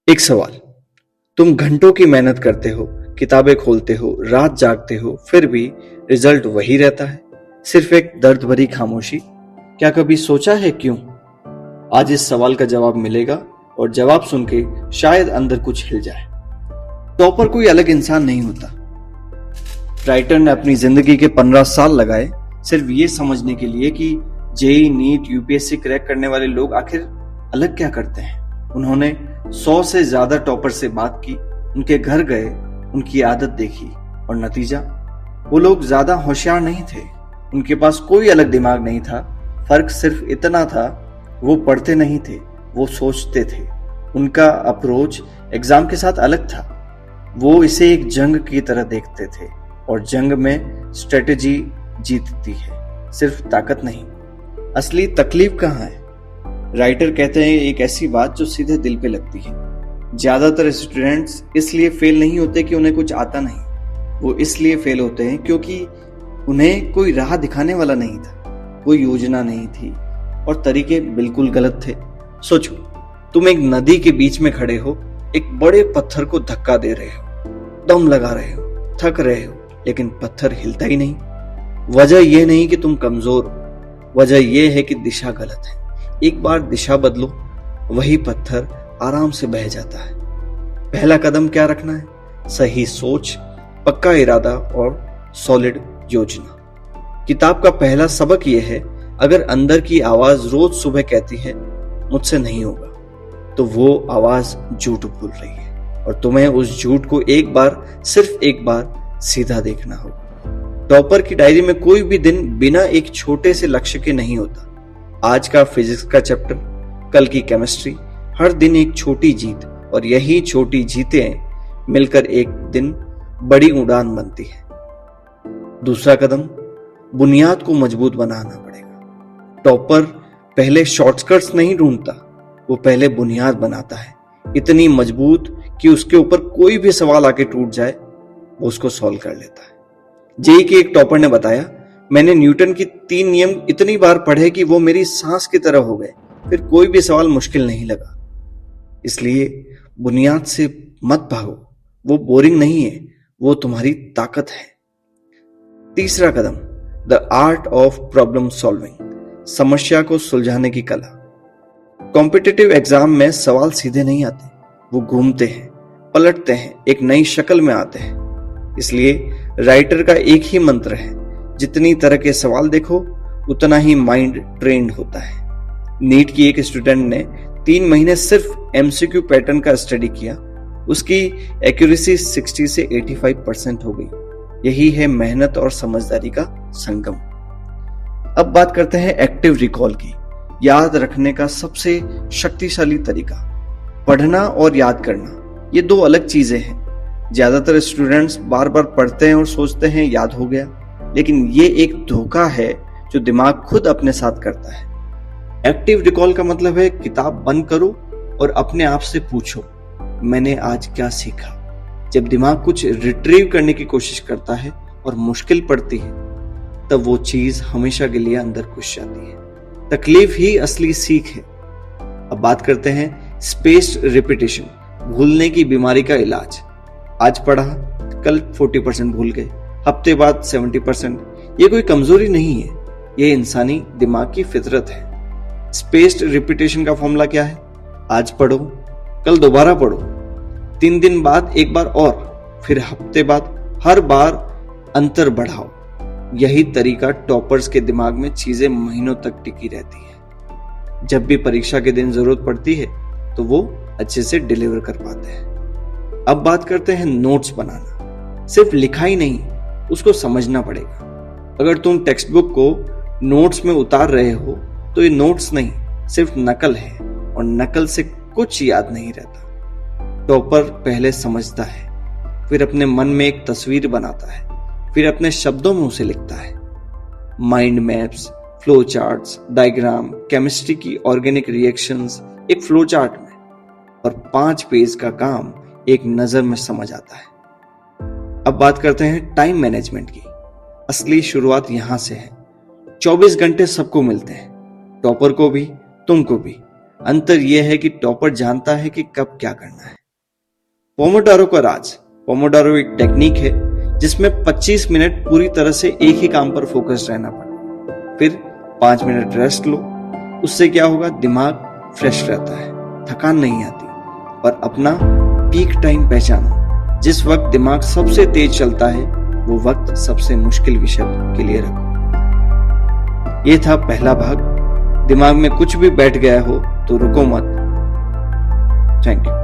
एक सवाल। तुम घंटों की मेहनत करते हो, किताबें खोलते हो, रात जागते हो, फिर भी रिजल्ट वही रहता है, सिर्फ एक दर्द भरी खामोशी। क्या कभी सोचा है क्यों? आज इस सवाल का जवाब मिलेगा और जवाब सुन के शायद अंदर कुछ हिल जाए। टॉपर कोई अलग इंसान नहीं होता। राइटर ने अपनी जिंदगी के 15 साल लगाए सिर्फ ये समझने के लिए कि जेई, नीट, यूपीएससी क्रैक करने वाले लोग आखिर अलग क्या करते हैं। उन्होंने 100 से ज्यादा टॉपर से बात की, उनके घर गए, उनकी आदत देखी और नतीजा, वो लोग ज्यादा होशियार नहीं थे, उनके पास कोई अलग दिमाग नहीं था। फर्क सिर्फ इतना था, वो पढ़ते नहीं थे, वो सोचते थे। उनका अप्रोच एग्जाम के साथ अलग था। वो इसे एक जंग की तरह देखते थे और जंग में स्ट्रेटेजी जीतती है, सिर्फ ताकत नहीं। असली तकलीफ कहाँ है? राइटर कहते हैं एक ऐसी बात जो सीधे दिल पे लगती है। ज्यादातर स्टूडेंट्स इसलिए फेल नहीं होते कि उन्हें कुछ आता नहीं, वो इसलिए फेल होते हैं क्योंकि उन्हें कोई राह दिखाने वाला नहीं था, कोई योजना नहीं थी और तरीके बिल्कुल गलत थे। सोचो, तुम एक नदी के बीच में खड़े हो, एक बड़े पत्थर को धक्का दे रहे हो, दम लगा रहे हो, थक रहे हो, लेकिन पत्थर हिलता ही नहीं। वजह यह नहीं कि तुम कमजोर हो, वजह यह है कि दिशा गलत है। एक बार दिशा बदलो, वही पत्थर आराम से बह जाता है। पहला कदम क्या रखना है? सही सोच, पक्का इरादा और सॉलिड योजना। किताब का पहला सबक यह है, अगर अंदर की आवाज रोज सुबह कहती है मुझसे नहीं होगा, तो वो आवाज झूठ बोल रही है और तुम्हें उस झूठ को एक बार, सिर्फ एक बार सीधा देखना होगा। टॉपर की डायरी में कोई भी दिन बिना एक छोटे से लक्ष्य के नहीं होता। आज का फिजिक्स का चैप्टर, कल की केमिस्ट्री, हर दिन एक छोटी जीत, और यही छोटी जीतें मिलकर एक दिन बड़ी उड़ान बनती है। दूसरा कदम, बुनियाद को मजबूत बनाना पड़ेगा। टॉपर पहले शॉर्टकट्स नहीं ढूंढता, वो पहले बुनियाद बनाता है, इतनी मजबूत कि उसके ऊपर कोई भी सवाल आके टूट जाए, वो उसको सॉल्व कर लेता है। जेई के एक टॉपर ने बताया, मैंने न्यूटन की 3 नियम इतनी बार पढ़े कि वो मेरी सांस की तरह हो गए, फिर कोई भी सवाल मुश्किल नहीं लगा। इसलिए बुनियाद से मत भागो, वो बोरिंग नहीं है, वो तुम्हारी ताकत है। तीसरा कदम, the art of problem solving, समस्या को सुलझाने की कला। कॉम्पिटिटिव एग्जाम में सवाल सीधे नहीं आते, वो घूमते हैं, पलटते हैं, एक नई शक्ल में आते हैं। इसलिए राइटर का एक ही मंत्र है, जितनी तरह के सवाल देखो उतना ही माइंड ट्रेंड होता है। नीट की एक स्टूडेंट ने 3 महीने सिर्फ एमसीक्यू पैटर्न का स्टडी किया, उसकी एक्यूरेसी 60 से 85% हो गई। यही है मेहनत और समझदारी का संगम। अब बात करते हैं एक्टिव रिकॉल की, याद रखने का सबसे शक्तिशाली तरीका। पढ़ना और याद करना, ये 2 अलग चीजें हैं। ज्यादातर स्टूडेंट्स बार बार पढ़ते हैं और सोचते हैं याद हो गया, लेकिन ये एक धोखा है जो दिमाग खुद अपने साथ करता है। एक्टिव रिकॉल का मतलब है किताब बंद करो और अपने आप से पूछो, मैंने आज क्या सीखा। जब दिमाग कुछ रिट्रीव करने की कोशिश करता है और मुश्किल पड़ती है, तब वो चीज हमेशा के लिए अंदर घुस जाती है। तकलीफ ही असली सीख है। अब बात करते हैं स्पेस्ड रिपीटेशन, भूलने की बीमारी का इलाज। आज पढ़ा, कल 40% भूल गए, हफ्ते बाद 70%। ये कोई कमजोरी नहीं है, ये इंसानी दिमाग की फितरत है। स्पेस्ड रिपीटेशन का फॉर्मूला क्या है? आज पढ़ो, कल दोबारा पढ़ो, 3 दिन बाद एक बार और, फिर हफ्ते बाद, हर बार अंतर बढ़ाओ। यही तरीका टॉपर्स के दिमाग में चीजें महीनों तक टिकी रहती है। जब भी परीक्षा के दिन जरूरत पड़ती है तो वो अच्छे से डिलीवर कर पाते हैं। अब बात करते हैं नोट्स बनाना। सिर्फ लिखा ही नहीं, उसको समझना पड़ेगा। अगर तुम टेक्स्ट बुक को नोट्स में उतार रहे हो तो ये नोट्स नहीं, सिर्फ नकल है, और नकल से कुछ याद नहीं रहता। टॉपर पहले समझता है, फिर अपने मन में एक तस्वीर बनाता है, फिर अपने शब्दों में उसे लिखता है। Mind maps, flow charts, diagram, chemistry की ऑर्गेनिक रिएक्शंस एक फ्लो चार्ट में, और 5 पेज का काम एक नजर में समझ आता है। अब बात करते हैं टाइम मैनेजमेंट की। असली शुरुआत यहां से है। 24 घंटे सबको मिलते हैं, टॉपर को भी, तुमको भी। अंतर यह है कि टॉपर जानता है कि कब क्या करना है। पोमोडारो का राज। पोमोडारो एक टेक्निक है जिसमें 25 मिनट पूरी तरह से एक ही काम पर फोकस रहना पड़ता, फिर 5 मिनट रेस्ट लो। उससे क्या होगा, दिमाग फ्रेश रहता है, थकान नहीं आती। और अपना पीक टाइम पहचानो। जिस वक्त दिमाग सबसे तेज चलता है वो वक्त सबसे मुश्किल विषय के लिए रखो। ये था पहला भाग। दिमाग में कुछ भी बैठ गया हो तो रुको मत। Thank you.